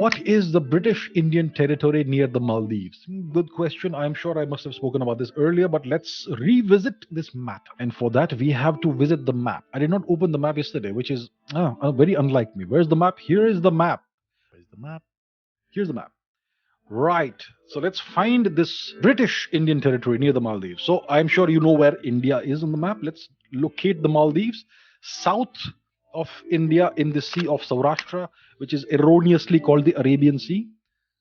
what is the British Indian territory near the Maldives? Good question. I'm sure I must have spoken about this earlier, but let's revisit this map. And for that, we have to visit the map. I did not open the map yesterday, which is very unlike me. Where's the map? Here is the map. Where's the map? Here's the map. Right. So let's find this British Indian territory near the Maldives. So I'm sure you know where India is on the map. Let's locate the Maldives south of India in the Sea of Saurashtra, which is erroneously called the Arabian Sea.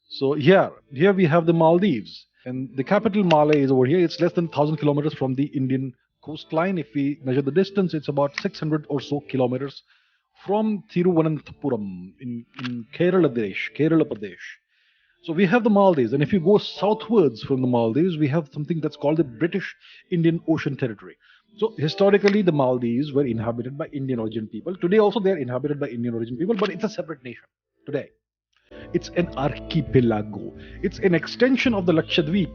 So here we have the Maldives, and the capital Malé is over here. It's less than 1,000 kilometers from the Indian coastline. If we measure the distance, it's about 600 or so kilometers from Thiruvananthapuram in Kerala Pradesh. So we have the Maldives, and if you go southwards from the Maldives, we have something that's called the British Indian Ocean Territory. So historically, the Maldives were inhabited by Indian origin people. Today also they are inhabited by Indian origin people, but it's a separate nation today. It's an archipelago. It's an extension of the Lakshadweep.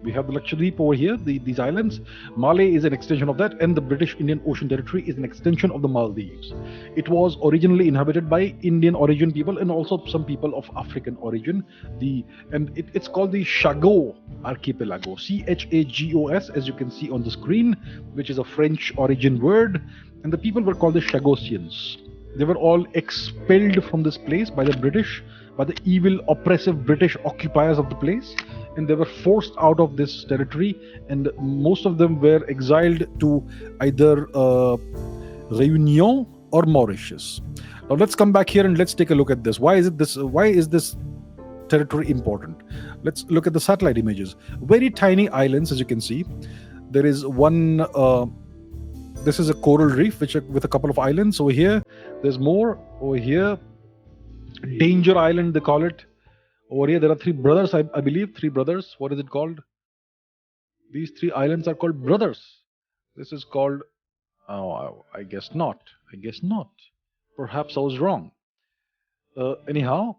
We have the Lakshadweep over here, these islands. Malé is an extension of that, and the British Indian Ocean Territory is an extension of the Maldives. It was originally inhabited by Indian origin people and also some people of African origin. It's called the Chagos Archipelago, Chagos, as you can see on the screen, which is a French origin word. And the people were called the Chagosians. They were all expelled from this place by the British, by the evil, oppressive British occupiers of the place, and they were forced out of this territory, and most of them were exiled to either Réunion or Mauritius. Now let's come back here and let's take a look at this. Why is this territory important? Let's look at the satellite images. Very tiny islands, as you can see. There is one. This is a coral reef, with a couple of islands over here. There's more over here. Danger Island, they call it. Over here, there are three brothers, I believe. Three brothers. What is it called? These three islands are called brothers. This is called. Oh, I guess not. Perhaps I was wrong. Anyhow,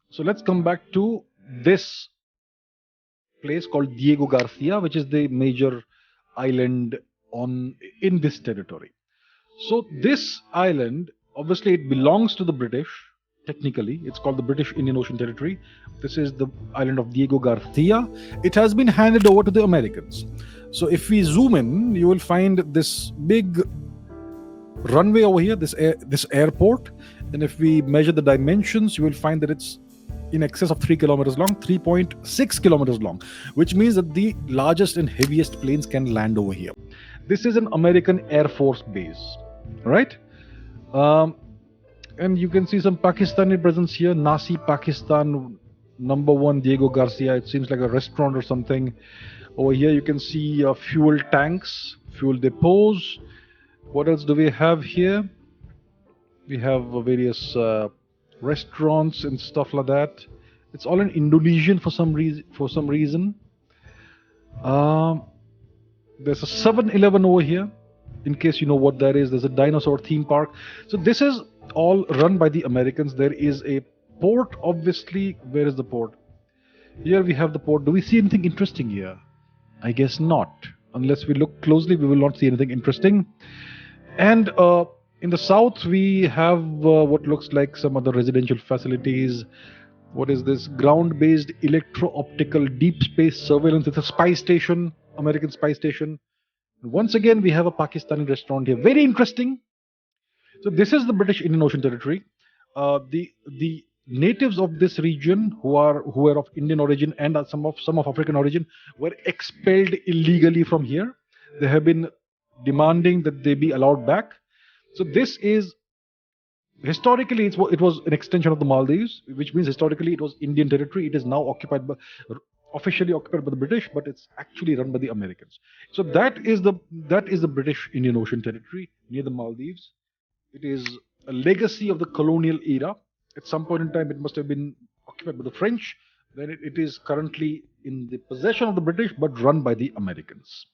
so let's come back to this place called Diego Garcia, which is the major island in this territory. So this island, obviously, it belongs to the British. Technically, it's called the British Indian Ocean Territory. This is the island of Diego Garcia. It has been handed over to the Americans. So if we zoom in, you will find this big runway over here, this airport. And if we measure the dimensions, you will find that it's in excess of 3 kilometers long, 3.6 kilometers long, which means that the largest and heaviest planes can land over here. This is an American Air Force base, right? And you can see some Pakistani presence here. Nasi Pakistan, #1, Diego Garcia. It seems like a restaurant or something. Over here you can see fuel tanks, fuel depots. What else do we have here? We have various restaurants and stuff like that. It's all in Indonesian for some reason. There's a 7-Eleven over here. In case you know what that is, there's a dinosaur theme park. So this is all run by the Americans. There is a port, obviously. Where is the port? Here we have the port. Do we see anything interesting here? I guess not. Unless we look closely, we will not see anything interesting. And in the south, we have what looks like some other residential facilities. What is this? Ground-based electro-optical deep space surveillance. It's a spy station, American spy station. Once again, we have a Pakistani restaurant here. Very interesting. So this is the British Indian Ocean Territory. The natives of this region, who are of Indian origin and some of African origin, were expelled illegally from here. They have been demanding that they be allowed back. So this is historically it was an extension of the Maldives, which means historically it was Indian territory. It is now officially occupied by the British, but it's actually run by the Americans. So that is the British Indian Ocean Territory near the Maldives. It is a legacy of the colonial era. At some point in time, it must have been occupied by the French. Then it is currently in the possession of the British, but run by the Americans.